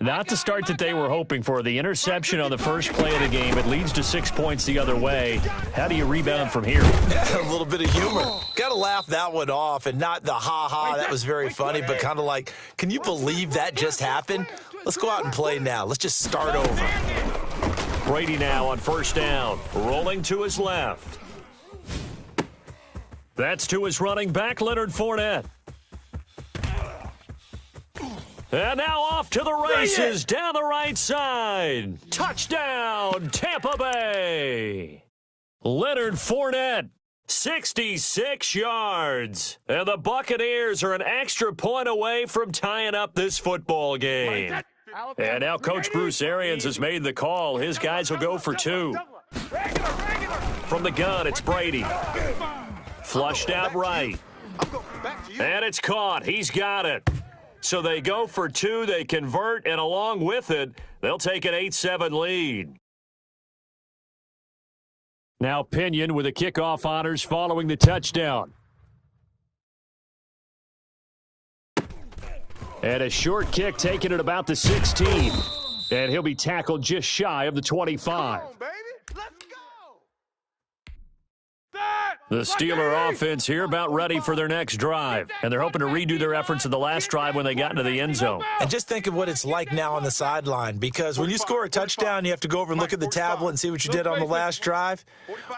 Not the start that they were hoping for. The interception on the first play of the game. It leads to 6 points the other way. How do you rebound from here? Yeah, a little bit of humor. Got to laugh that one off, and not the ha-ha, that was very funny, but kind of like, can you believe that just happened? Let's go out and play now. Let's just start over. Brady now on first down, rolling to his left. That's to his running back, Leonard Fournette. And now off to the races down the right side. Touchdown, Tampa Bay. Leonard Fournette, 66 yards. And the Buccaneers are an extra point away from tying up this football game. And now Coach Bruce Arians has made the call. His guys will go for two. From the gun, it's Brady. Flushed out right. And it's caught. He's got it. So they go for two, they convert, and along with it, they'll take an 8-7 lead. Now Pinion with the kickoff honors following the touchdown. And a short kick taken at about the 16. And he'll be tackled just shy of the 25. The Steeler offense here about ready for their next drive. And they're hoping to redo their efforts in the last drive when they got into the end zone. And just think of what it's like now on the sideline, because when you score a touchdown, you have to go over and look at the tablet and see what you did on the last drive.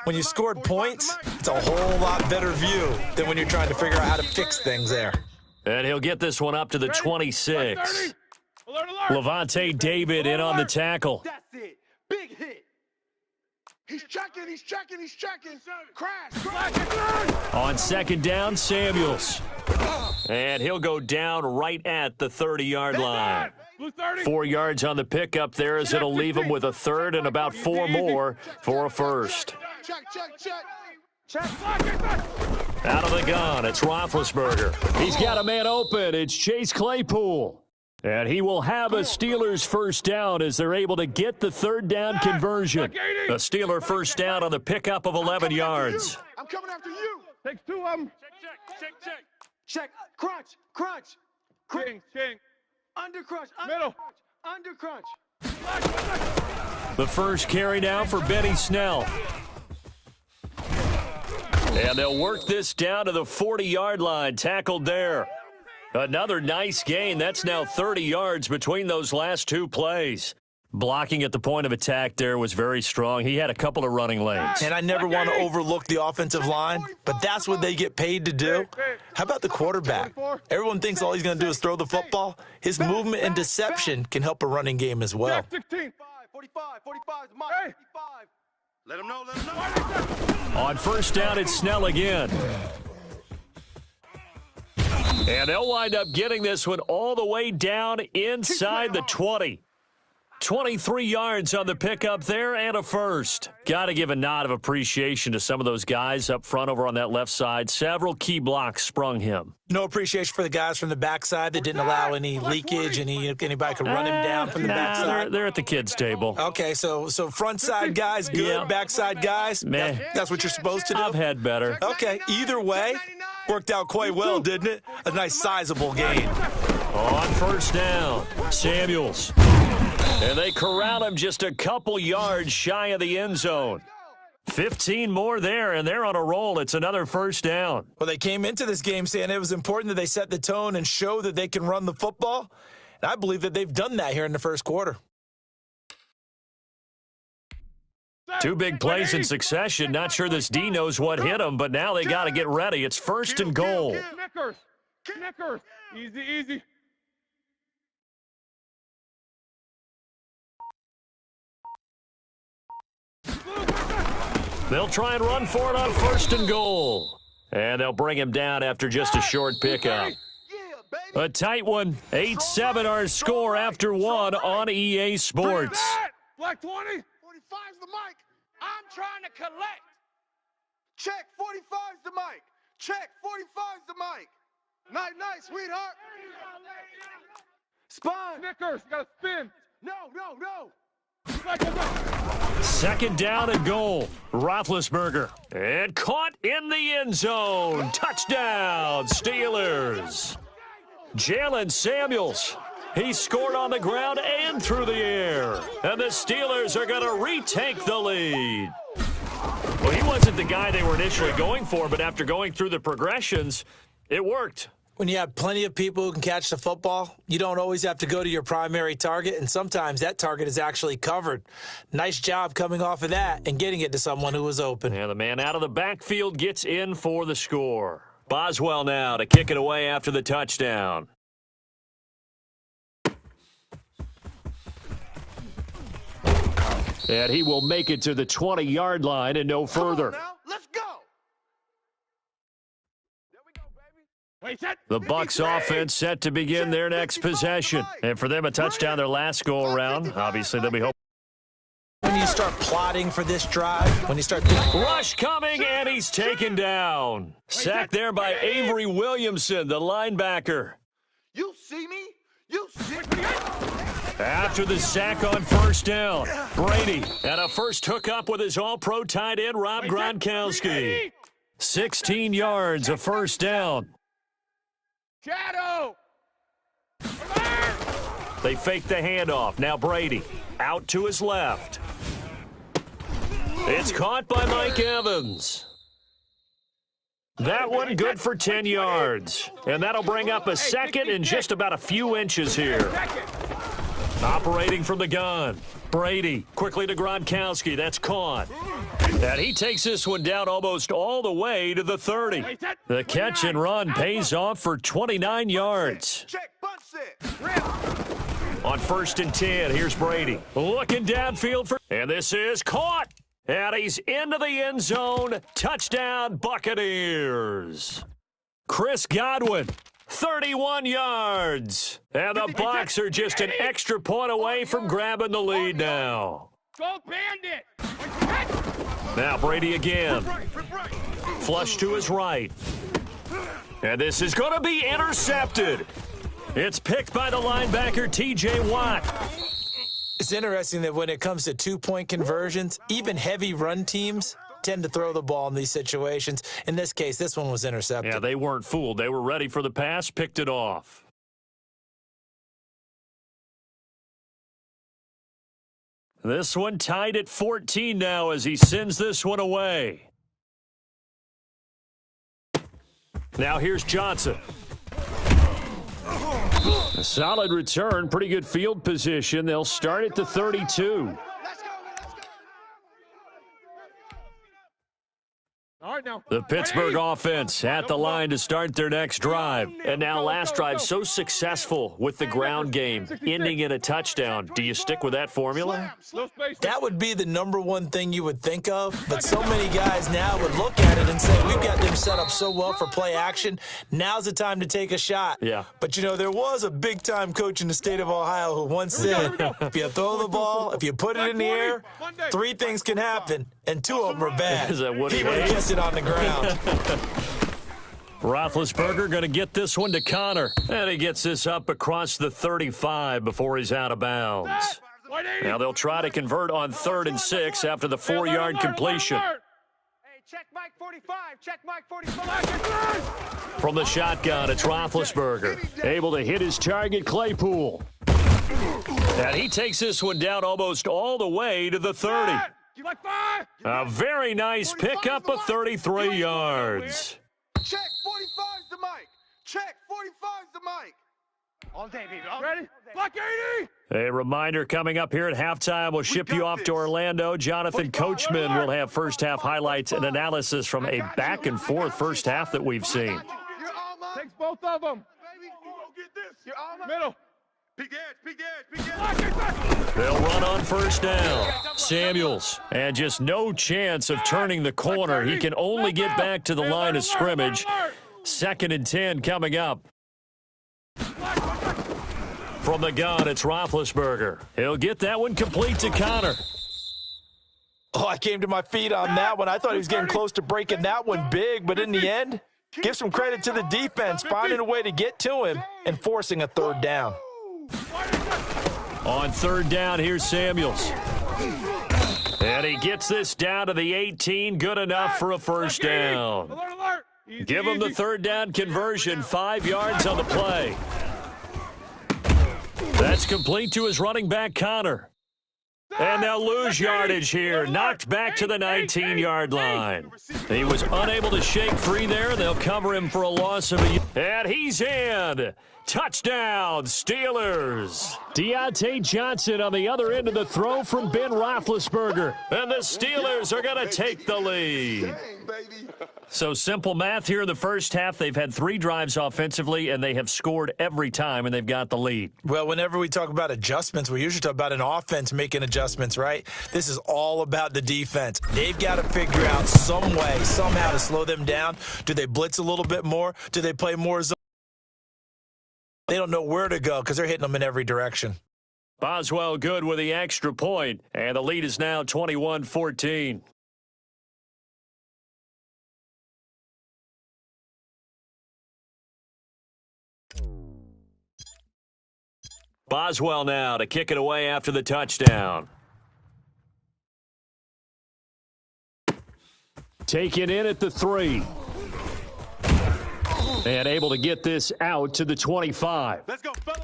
When you scored points, it's a whole lot better view than when you're trying to figure out how to fix things there. And he'll get this one up to the 26. Levante David in on the tackle. That's it. Big hit. He's checking. Crash. On second down, Samuels. And he'll go down right at the 30-yard line. 4 yards on the pickup there, as it'll leave him with a third and about 4 more for a first. Check. Out of the gun, it's Roethlisberger. He's got a man open. It's Chase Claypool. And he will have a Steelers first down as they're able to get the third down conversion. A Steeler first down on the pickup of 11 yards. I'm coming after you. Takes two of them. Check. Crunch. King. Under crunch. Middle. Under crunch. The first carry now for Benny Snell. And they'll work this down to the 40-yard line, tackled there. Another nice gain. That's now 30 yards between those last two plays. Blocking at the point of attack there was very strong. He had a couple of running lanes. And I never want to overlook the offensive line, but that's what they get paid to do. How about the quarterback? Everyone thinks all he's going to do is throw the football. His movement and deception can help a running game as well. 45, Mike. Let him know. On first down, it's Snell again. And they'll wind up getting this one all the way down inside the 20. 23 yards on the pickup there and a first. Got to give a nod of appreciation to some of those guys up front over on that left side. Several key blocks sprung him. No appreciation for the guys from the backside that didn't allow any leakage, and anybody could run him down from the backside. They're at the kids' table. Okay, so front side guys good, Yeah. backside guys, Meh. that's what you're supposed to do? I've had better. Okay, either way, worked out quite well, didn't it? A nice sizable gain. On first down, Samuels. And they corral him just a couple yards shy of the end zone. 15 more there, and they're on a roll. It's another first down. Well, they came into this game saying it was important that they set the tone and show that they can run the football. And I believe that they've done that here in the first quarter. Two big plays in succession. Not sure this D knows what hit him, but now they got to get ready. It's first and goal. Snickers. Easy. They'll try and run for it on first and goal. And they'll bring him down after just a short pickup. A tight one. 8-7 our score after one on EA Sports. Black 20. 45's the mic. I'm trying to collect. Check. 45's the mic. Check. 45's the mic. Night, sweetheart. Spine. Snickers. Got to spin. No. Second down and goal. Roethlisberger. And caught in the end zone. Touchdown, Steelers. Jalen Samuels He scored on the ground and through the air. And the Steelers are going to retake the lead. Well, he wasn't the guy they were initially going for, but after going through the progressions, it worked. When you have plenty of people who can catch the football, you don't always have to go to your primary target, and sometimes that target is actually covered. Nice job coming off of that and getting it to someone who was open. And the man out of the backfield gets in for the score. Boswell now to kick it away after the touchdown. And he will make it to the 20-yard line and no further. Now, let's go. There we go, baby. Wait, set. The Bucs offense set to begin their next possession. And for them, a touchdown their last go-around. Obviously, they'll be hoping. When you start plotting for this drive, when you start thinking, Rush coming, and he's taken down. Sacked there by Avery Williamson, the linebacker. You see me? You see me? After the sack on first down, Brady and a first hookup with his all-pro tight end, Rob Gronkowski. 16 yards, a first down. Shadow. They fake the handoff. Now Brady out to his left. It's caught by Mike Evans. That one good for 10 yards. And that'll bring up a second and just about a few inches here. Operating from the gun. Brady quickly to Gronkowski. That's caught. And he takes this one down almost all the way to the 30. The catch and run pays off for 29 yards. Check, bunch set. On first and 10, here's Brady. Looking downfield for... And this is caught. And he's into the end zone. Touchdown, Buccaneers. Chris Godwin, 31 yards. And the Bucs are just an extra point away from grabbing the lead now. Go Bandit. Now Brady again. Flush to his right. And this is going to be intercepted. It's picked by the linebacker, T.J. Watt. it's interesting that when it comes to two-point conversions, even heavy run teams tend to throw the ball in these situations. In this case, this one was intercepted. Yeah, they weren't fooled. They were ready for the pass, picked it off. This one tied at 14 now as he sends this one away. Now here's Johnson. A solid return, pretty good field position. They'll start at the 32. All right, now. The Pittsburgh offense at the line to start their next drive. And now last drive so successful with the ground game, ending in a touchdown. Do you stick with that formula? That would be the number one thing you would think of, but so many guys now would look at it and say, we've got them set up so well for play action. Now's the time to take a shot. Yeah. But, you know, there was a big-time coach in the state of Ohio who once said, if you throw the ball, if you put it in the air, three things can happen, and two of them are bad. Is that what he would have hates? kissed it on the ground. Roethlisberger going to get this one to Connor. And he gets this up across the 35 before he's out of bounds. Now they'll try to convert on 3rd and 6 after the 4-yard completion. Hey, check Mike 45. Check Mike 45. From the shotgun, it's Roethlisberger. Able to hit his target, Claypool. And he takes this one down almost all the way to the 30. You like 5? A very nice pickup of 33 yards. Check 45's the mic. Check 45's the mic. All day, baby. Ready? Block 80! A reminder coming up here at halftime. We'll ship you off to Orlando. Jonathan Coachman will have first-half highlights and analysis from a back-and-forth first half that we've seen. You're all mine. Takes both of them. Baby, you go get this. You're all mine. Middle. Big edge, big edge, big edge. Block it. They'll run on first down. Samuels, and just no chance of turning the corner. He can only get back to the line of scrimmage. 2nd and 10 coming up. From the gun, it's Roethlisberger. He'll get that one complete to Connor. Oh, I came to my feet on that one. I thought he was getting close to breaking that one big, but in the end, give some credit to the defense, finding a way to get to him and forcing a 3rd down. On 3rd down, here's Samuels. And he gets this down to the 18, good enough for a first down. Alert, alert. Easy, Give him the easy. 3rd down conversion, 5 yards on the play. That's complete to his running back, Connor. And they'll lose yardage here. Knocked back to the 19-yard line. He was unable to shake free there. They'll cover him for a loss of a... And he's in. Touchdown, Steelers. Deontay Johnson on the other end of the throw from Ben Roethlisberger. And the Steelers are going to take the lead. So simple math here in the first half. They've had 3 drives offensively, and they have scored every time, and they've got the lead. Well, whenever we talk about adjustments, we usually talk about an offense making adjustments, right? This is all about the defense. They've got to figure out some way, somehow to slow them down. Do they blitz a little bit more? Do they play more zone? They don't know where to go because they're hitting them in every direction. Boswell good with the extra point, and the lead is now 21-14. Boswell now to kick it away after the touchdown. Taken in at the 3. And able to get this out to the 25. Let's go, fellas.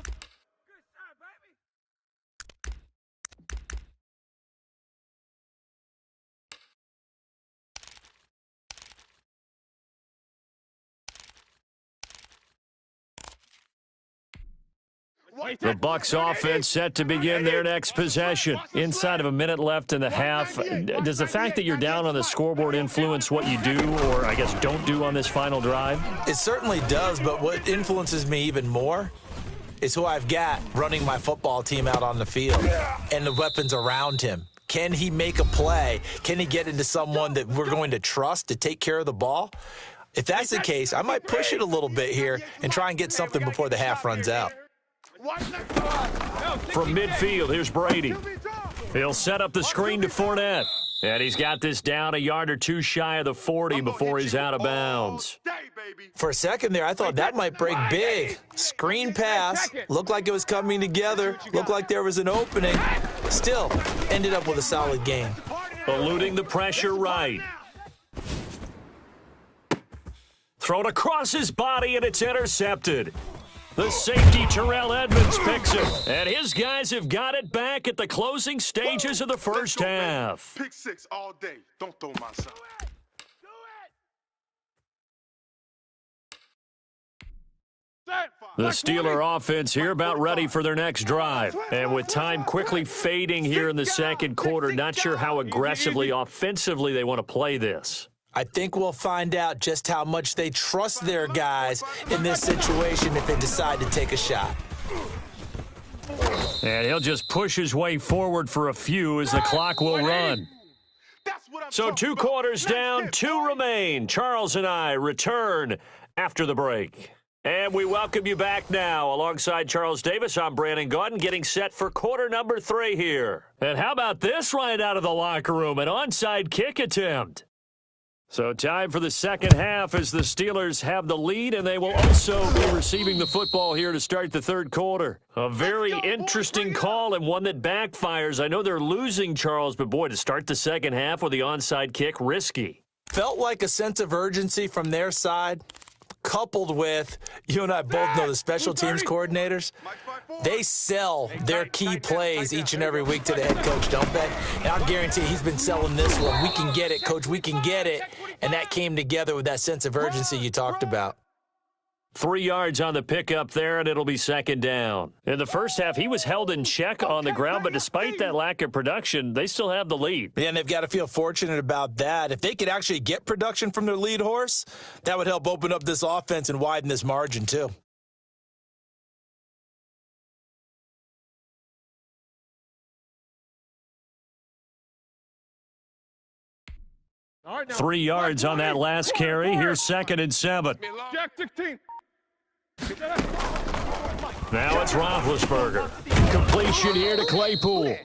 The Bucs offense set to begin their next possession. Inside of a minute left in the half. Does the fact that you're down on the scoreboard influence what you do, or I guess don't do on this final drive? It certainly does, but what influences me even more is who I've got running my football team out on the field and the weapons around him. Can he make a play? Can he get into someone that we're going to trust to take care of the ball? If that's the case, I might push it a little bit here and try and get something before the half runs out. From midfield, here's Brady. He'll set up the screen to Fournette. And he's got this down a yard or 2 shy of the 40 before he's out of bounds. For a second there, I thought that might break big. Screen pass. Looked like it was coming together. Looked like there was an opening. Still, ended up with a solid gain. Eluding the pressure right. Thrown across his body, and it's intercepted. The safety, Terrell Edmonds, picks it. And his guys have got it back at the closing stages of the first half. Pick 6 all day. Don't throw my son. The Steeler offense here about ready for their next drive. And with time quickly fading here in the second quarter, not sure how aggressively, offensively they want to play this. I think we'll find out just how much they trust their guys in this situation if they decide to take a shot. And he'll just push his way forward for a few as the clock will run. So 2 quarters down, 2 remain. Charles and I return after the break. And we welcome you back now. Alongside Charles Davis, I'm Brandon Gaudin, getting set for quarter number 3 here. And how about this right out of the locker room, an onside kick attempt. So time for the second half as the Steelers have the lead, and they will also be receiving the football here to start the third quarter. A very interesting call and one that backfires. I know they're losing, Charles, but boy, to start the second half with the onside kick, risky. Felt like a sense of urgency from their side, coupled with, you and I both know the special teams coordinators, they sell their key plays each and every week to the head coach, don't they? And I'll guarantee he's been selling this one. We can get it, coach, we can get it. And that came together with that sense of urgency you talked about. 3 yards on the pickup there, and it'll be second down. In the first half, he was held in check on the ground, but despite that lack of production, they still have the lead. Yeah, and they've got to feel fortunate about that. If they could actually get production from their lead horse, that would help open up this offense and widen this margin too. All right, now, 3 yards on that last carry. Here's 2nd and 7. Jack 16. Now it's Roethlisberger. Completion here to Claypool.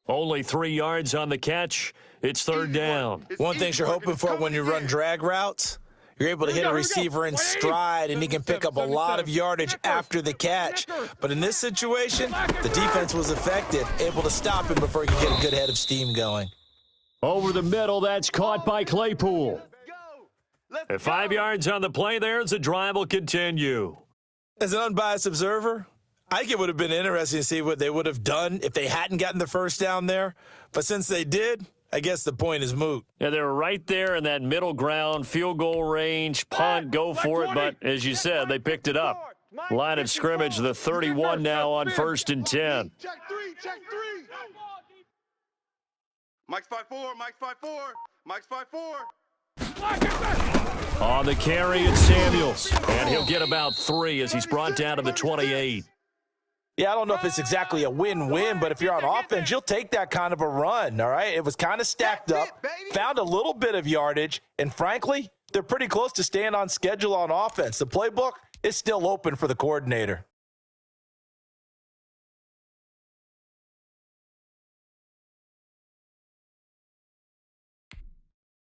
Only 3 yards on the catch. It's third down. One thing you're hoping for when you run drag routes, you're able to hit a receiver in stride, and he can pick up a lot of yardage after the catch. But in this situation, the defense was effective, able to stop him before he could get a good head of steam going. Over the middle, that's caught by Claypool. And 5 yards on the play there as the drive will continue. As an unbiased observer, I think it would have been interesting to see what they would have done if they hadn't gotten the first down there. But since they did, I guess the point is moot. Yeah, they were right there in that middle ground, field goal range, punt, go for it. But as you said, they picked it up. Line of scrimmage, the 31 now on 1st and 10. Check three. Mike's 5-4, Mike's 5-4, Mike's 5-4. On the carry, it's Samuels. And he'll get about 3 as he's brought down to the 28. Yeah, I don't know if it's exactly a win-win, but if you're on offense, you'll take that kind of a run, all right? It was kind of stacked up, found a little bit of yardage, and frankly, they're pretty close to staying on schedule on offense. The playbook is still open for the coordinator.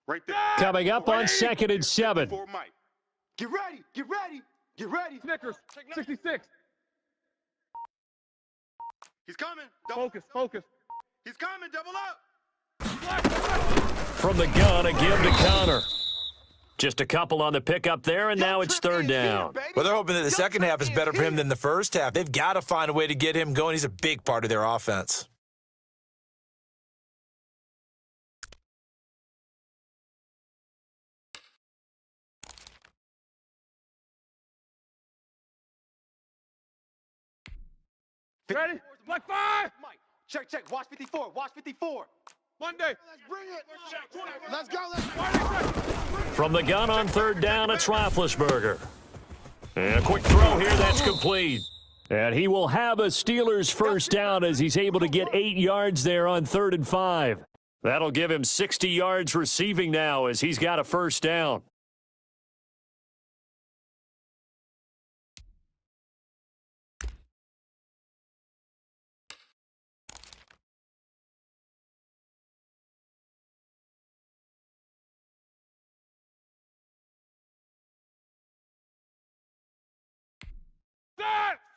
Right there. Coming up on 2nd and 7. Get ready. Snickers, 66. He's coming. Focus. He's coming. Double up. From the gun, a give to Connor. Just a couple on the pickup there, and now it's 3rd down. Well, they're hoping that the second half is better for him than the first half. They've got to find a way to get him going. He's a big part of their offense. Ready? Black 5. Mike, check. Watch 54. Monday. Let's bring it. Let's go. From the gun on 3rd down, it's Roethlisberger. And a quick throw here, that's complete. And he will have a Steelers first down as he's able to get 8 yards there on 3rd and 5. That'll give him 60 yards receiving now as he's got a first down.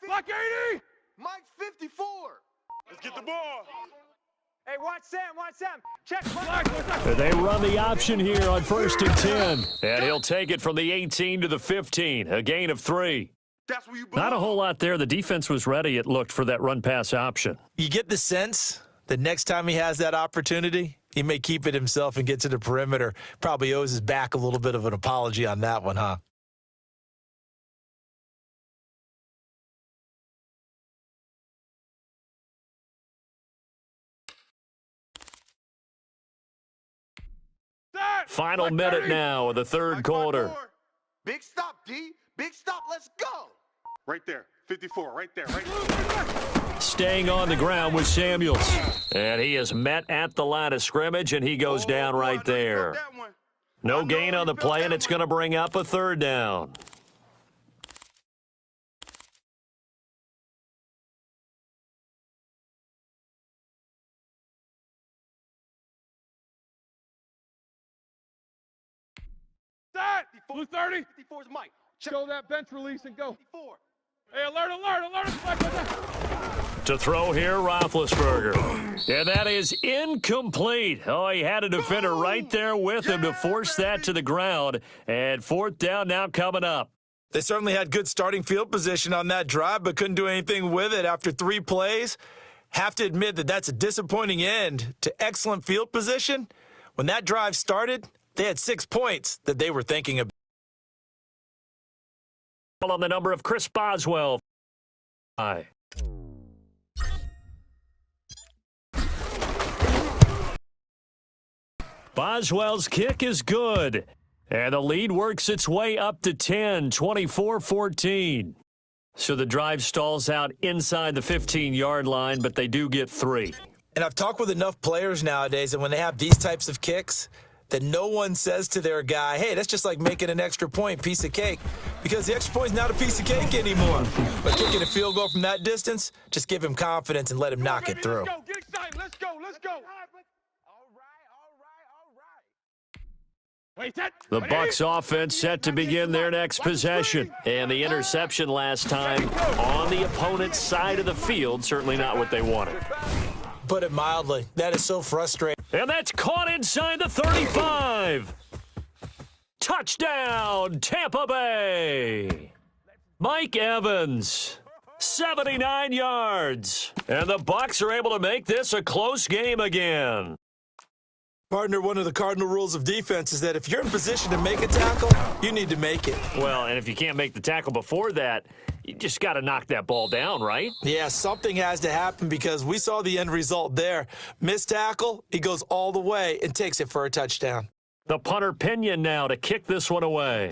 Black 80. Mike's 54. Let's get the ball. Hey, watch Sam. Check. They run the option here on 1st and 10. And he'll take it from the 18 to the 15, a gain of 3. That's where you belong. Not a whole lot there. The defense was ready, it looked, for that run-pass option. You get the sense that next time he has that opportunity, he may keep it himself and get to the perimeter. Probably owes his back a little bit of an apology on that one, huh? Final minute now of the 3rd quarter. Big stop, D. Big stop. Let's go. Right there. 54. Right there. Staying on the ground with Samuels. And he is met at the line of scrimmage, and he goes down right there. No gain on the play, and it's going to bring up a 3rd down. Blue 30. 54 is Mike. Show that bench release and go. 54. Hey, alert. To throw here, Roethlisberger. And that is incomplete. Oh, he had a defender right there with him to force that to the ground. And 4th down now coming up. They certainly had good starting field position on that drive, but couldn't do anything with it after 3 plays. Have to admit that that's a disappointing end to excellent field position. When that drive started, they had 6 points that they were thinking about. On the number of Chris Boswell. Boswell's kick is good. And the lead works its way up to 10, 24-14. So the drive stalls out inside the 15-yard line, but they do get 3. And I've talked with enough players nowadays that when they have these types of kicks, that no one says to their guy, hey, that's just like making an extra point, piece of cake. Because the extra point is not a piece of cake anymore. But kicking a field goal from that distance, just give him confidence and let him knock it through. Let's go. Get excited. Let's go. Wait, set. The Bucs offense set to begin their next possession. And the interception last time on the opponent's side of the field, certainly not what they wanted. Put it mildly. That is so frustrating. And that's caught inside the 35. Touchdown, Tampa Bay. Mike Evans. 79 yards. And the Bucs are able to make this a close game again. Partner, one of the cardinal rules of defense is that if you're in position to make a tackle, you need to make it. Well, and if you can't make the tackle before that, you just got to knock that ball down, right? Yeah, something has to happen because we saw the end result there. Missed tackle, he goes all the way and takes it for a touchdown. The punter Pinion now to kick this one away.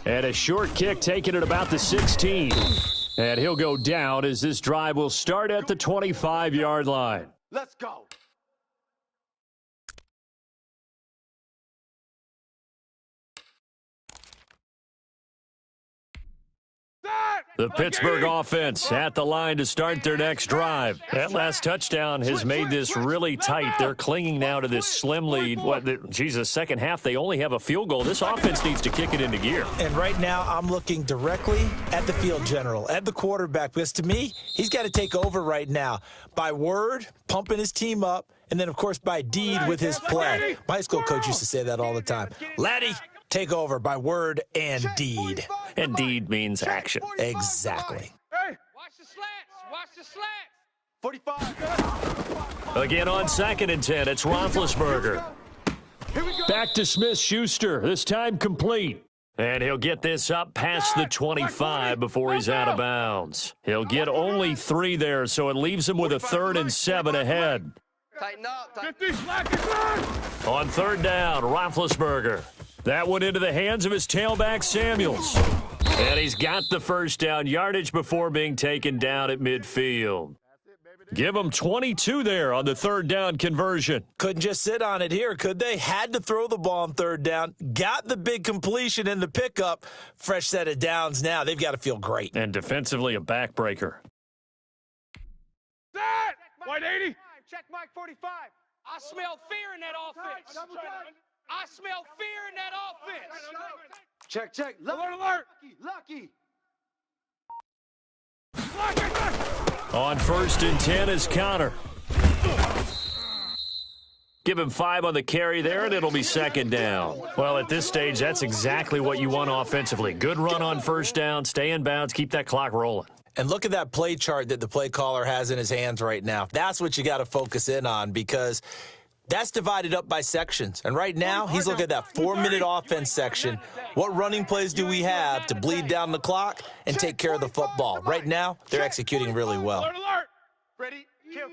And a short kick taken at about the 16. And he'll go down as this drive will start at the 25-yard line. Let's go. The Pittsburgh offense at the line to start their next drive. That last touchdown has made this really tight. They're clinging now to this slim lead. Second half, they only have a field goal. This offense needs to kick it into gear. And right now, I'm looking directly at the field general, at the quarterback, because to me, he's got to take over right now. By word, pumping his team up, and then, of course, by deed with his play. My high school coach used to say that all the time. Laddie, take over by word and deed. And deed means action. Exactly. Hey, watch the slants. Watch the slants. 45. Again on 2nd and 10, it's Roethlisberger. Back to Smith-Schuster, this time complete. And he'll get this up past the 25 before he's out of bounds. He'll get only 3 there, so it leaves him with a 3rd and 7 ahead. Tighten up. 50, slack it, run! On 3rd down, Roethlisberger. That one into the hands of his tailback, Samuels. And he's got the first down yardage before being taken down at midfield. Give them 22 there on the 3rd down conversion. Couldn't just sit on it here, could they? Had to throw the ball on 3rd down. Got the big completion in the pickup. Fresh set of downs now. They've got to feel great. And defensively, a backbreaker. Set! White 80. Check Mike 45. I smell fear in that offense. I smell fear in that offense. Check. Alert, alert! Lucky. Slack it! On 1st and 10 is Connor. Give him 5 on the carry there, and it'll be 2nd down. Well, at this stage, that's exactly what you want offensively. Good run on 1st down, stay in bounds, keep that clock rolling. And look at that play chart that the play caller has in his hands right now. That's what you got to focus in on because that's divided up by sections. And right now, he's looking at that 4-minute offense section. What running plays do we have to bleed down the clock and take care of the football? Right now, they're executing really well. Alert, alert! Ready? Kill.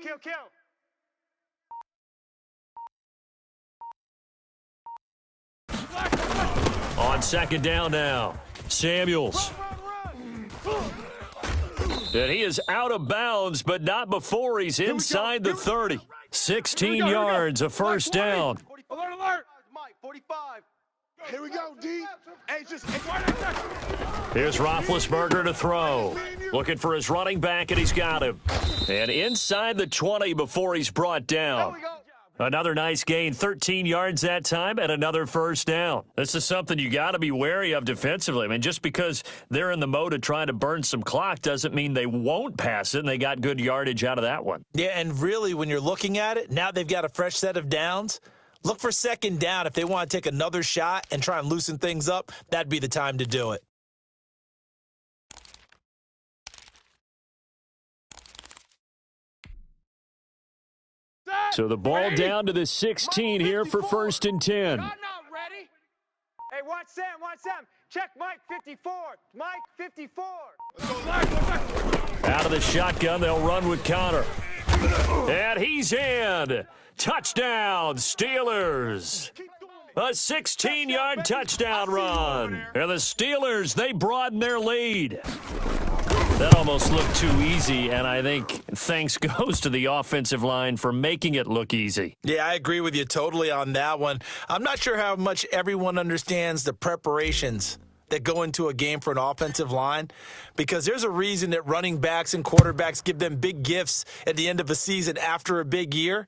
On 2nd down now, Samuels. And he is out of bounds, but not before he's inside the 30. 16 yards, a 1st down. Alert, alert! Mike 45. Here we go, D. Hey, just Here's Roethlisberger to throw. Looking for his running back, and he's got him. And inside the 20 before he's brought down. Another nice gain, 13 yards that time, and another 1st down. This is something you got to be wary of defensively. I mean, just because they're in the mode of trying to burn some clock doesn't mean they won't pass it, and they got good yardage out of that one. Yeah, and really, when you're looking at it, now they've got a fresh set of downs. Look for 2nd down. If they want to take another shot and try and loosen things up, that'd be the time to do it. So the ball down to the 16 here for 1st and 10. I'm not ready. Hey, watch Sam. Check Mike 54. Mike 54. Out of the shotgun, they'll run with Connor. And he's in. Touchdown, Steelers. A 16-yard touchdown run. And the Steelers, they broaden their lead. That almost looked too easy, and I think thanks goes to the offensive line for making it look easy. Yeah, I agree with you totally on that one. I'm not sure how much everyone understands the preparations that go into a game for an offensive line because there's a reason that running backs and quarterbacks give them big gifts at the end of a season after a big year.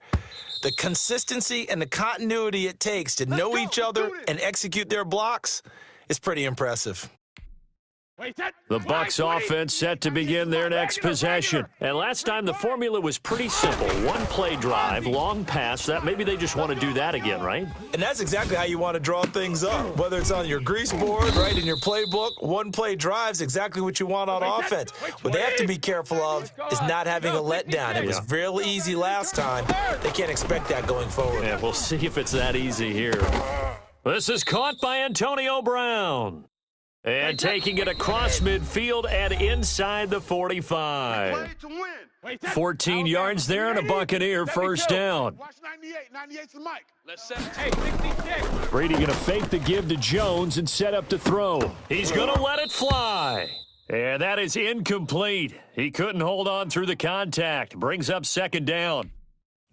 The consistency and the continuity it takes to know each other and execute their blocks is pretty impressive. The Bucs offense set to begin their next possession. And last time the formula was pretty simple. One play drive, long pass. That maybe they just want to do that again, right? And that's exactly how you want to draw things up. Whether it's on your grease board, right, in your playbook, one play drive's exactly what you want on offense. What they have to be careful of is not having a letdown. It was real easy last time. They can't expect that going forward. Yeah, we'll see if it's that easy here. This is caught by Antonio Brown. And taking it across midfield and inside the 45. 14 yards there and a Buccaneer first down. Watch 98. 98's the mic. Let's 66. Brady going to fake the give to Jones and set up to throw. He's going to let it fly. And that is incomplete. He couldn't hold on through the contact. Brings up second down.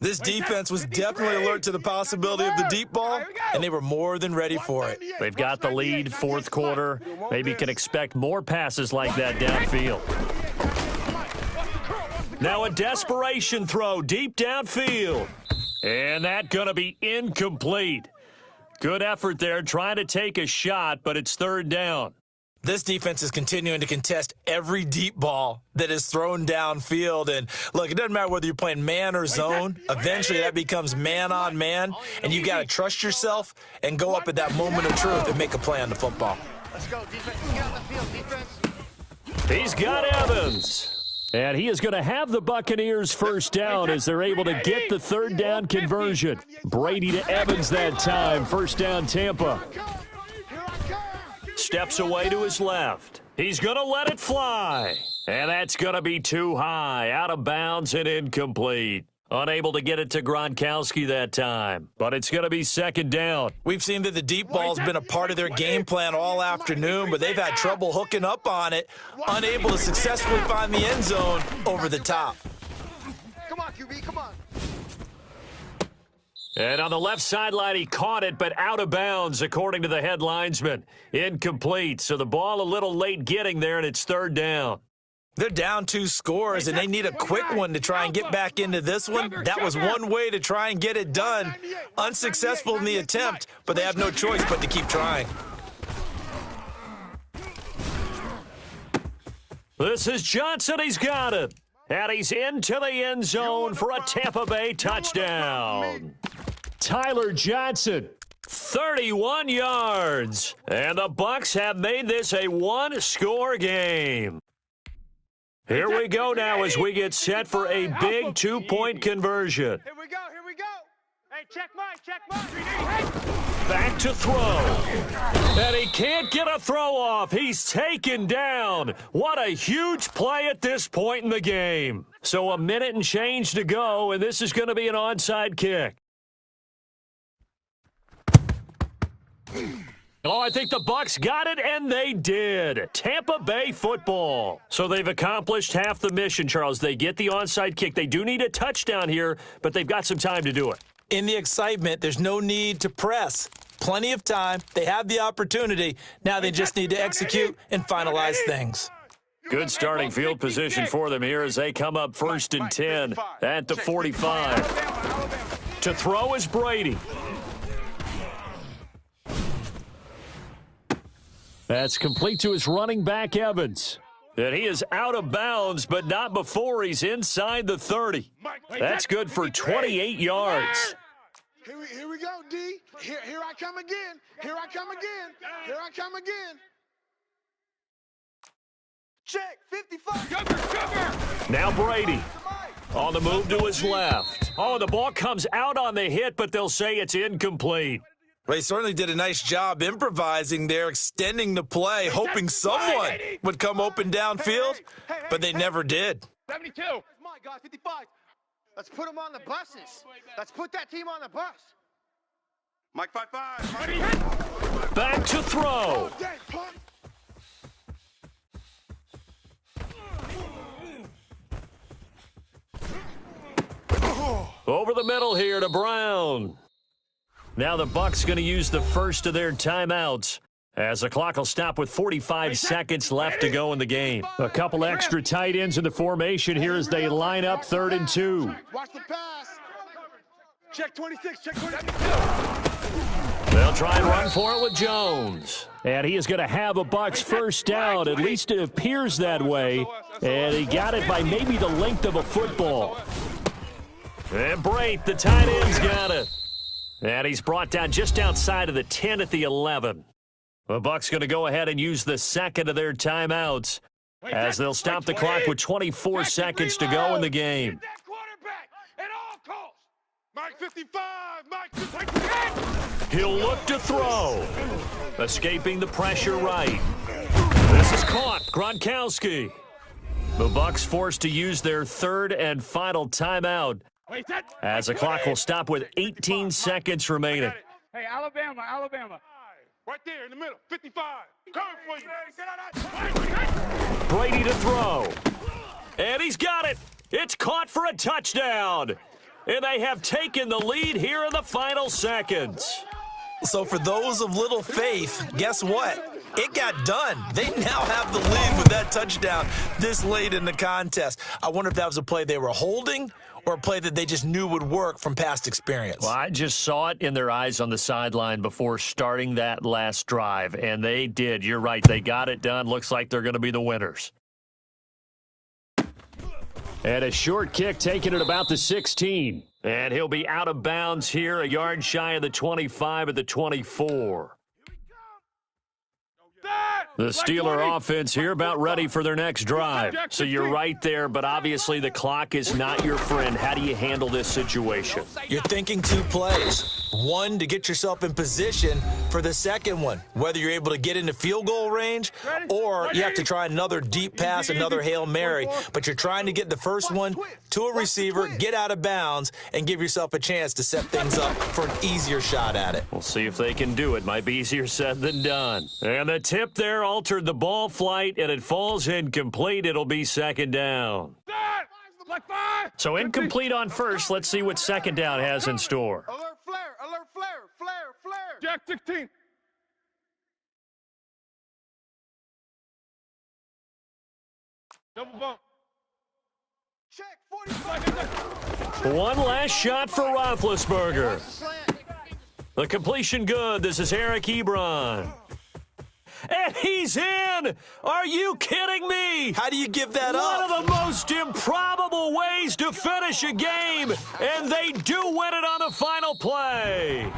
This defense was definitely alert to the possibility of the deep ball, and they were more than ready for it. They've got the lead, fourth quarter. Maybe can expect more passes like that downfield. Now a desperation throw deep downfield. And that's going to be incomplete. Good effort there trying to take a shot, but it's third down. This defense is continuing to contest every deep ball that is thrown downfield. And, look, it doesn't matter whether you're playing man or zone. Eventually, that becomes man-on-man, and you got to trust yourself and go up at that moment of truth and make a play on the football. Let's go, defense. Get on the field, defense. He's got Evans. And he is going to have the Buccaneers first down as they're able to get the third down conversion. Brady to Evans that time. First down, Tampa. Steps away to his left. He's going to let it fly. And that's going to be too high. Out of bounds and incomplete. Unable to get it to Gronkowski that time. But it's going to be second down. We've seen that the deep ball's been a part of their game plan all afternoon, but they've had trouble hooking up on it, unable to successfully find the end zone over the top. Come on, QB, come on. And on the left sideline, he caught it, but out of bounds, according to the head linesman. Incomplete, so the ball a little late getting there, and it's third down. They're down 2 scores, and they need a quick one to try and get back into this one. That was one way to try and get it done. Unsuccessful in the attempt, but they have no choice but to keep trying. This is Johnson. He's got it. And he's into the end zone for a Tampa Bay touchdown. Tyler Johnson, 31 yards. And the Bucs have made this a one-score game. Here we go now as we get set for a big 2-point conversion. Here we go, here we go. Hey, check Mike. Back to throw. And he can't get a throw off. He's taken down. What a huge play at this point in the game. So a minute and change to go, and this is going to be an onside kick. Oh, I think the Bucs got it, and they did. Tampa Bay football. So they've accomplished half the mission, Charles. They get the onside kick. They do need a touchdown here, but they've got some time to do it. In the excitement, there's no need to press. Plenty of time. They have the opportunity. Now they just need to execute and finalize things. Good starting field position for them here as they come up first and 10 at the 45. To throw is Brady. That's complete to his running back, Evans. And he is out of bounds, but not before he's inside the 30. That's good for 28 yards. Here we go, D. Here I come again. Here I come again. Here I come again. Check, 55. Now Brady on the move to his left. Oh, the ball comes out on the hit, but they'll say it's incomplete. They certainly did a nice job improvising there, extending the play, hoping someone would come open downfield, but they never did. 72. My God, 55. Let's put them on the buses. Let's put that team on the bus. Mike 5-5. Back to throw. Over the middle here to Brown. Now the Bucs going to use the first of their timeouts as the clock will stop with 45 seconds left to go in the game. A couple extra tight ends in the formation here as they line up 3rd and 2. Watch the pass. Check 26, check 26. They'll try and run for it with Jones. And he is going to have a Bucs first down. At least it appears that way. And he got it by maybe the length of a football. And Brate, the tight end's got it. And he's brought down just outside of the 10 at the 11. The Bucs going to go ahead and use the second of their timeouts as they'll stop the clock with 24 seconds to go in the game. Mike 55, Mike 55. He'll look to throw. Escaping the pressure right. This is caught. Gronkowski. The Bucs forced to use their third and final timeout as the clock will stop with 18 seconds remaining. Hey, Alabama. Right there in the middle, 55. Coming for you. Brady to throw. And he's got it. It's caught for a touchdown. And they have taken the lead here in the final seconds. So for those of little faith, guess what? It got done. They now have the lead with that touchdown this late in the contest. I wonder if that was a play they were holding or a play that they just knew would work from past experience. Well, I just saw it in their eyes on the sideline before starting that last drive, and they did. You're right. They got it done. Looks like they're going to be the winners. And a short kick taken at about the 16. And he'll be out of bounds here, a yard shy of the 25 at the 24. The Steeler offense here about ready for their next drive. So you're right there, but obviously the clock is not your friend. How do you handle this situation? You're thinking two plays. One, to get yourself in position for the second one, whether you're able to get into field goal range or you have to try another deep pass, another Hail Mary. But you're trying to get the first one to a receiver, get out of bounds, and give yourself a chance to set things up for an easier shot at it. We'll see if they can do it. Might be easier said than done. And the tip there altered the ball flight, and it falls incomplete. It'll be second down. So incomplete on first. Let's see what second down has in store. Alert flare. Jack 16. Double bump. Check 45. One last shot for Roethlisberger. The completion good. This is Eric Ebron. And he's in! Are you kidding me? How do you give that up? One of the most improbable ways to finish a game, and they do win it on the final play.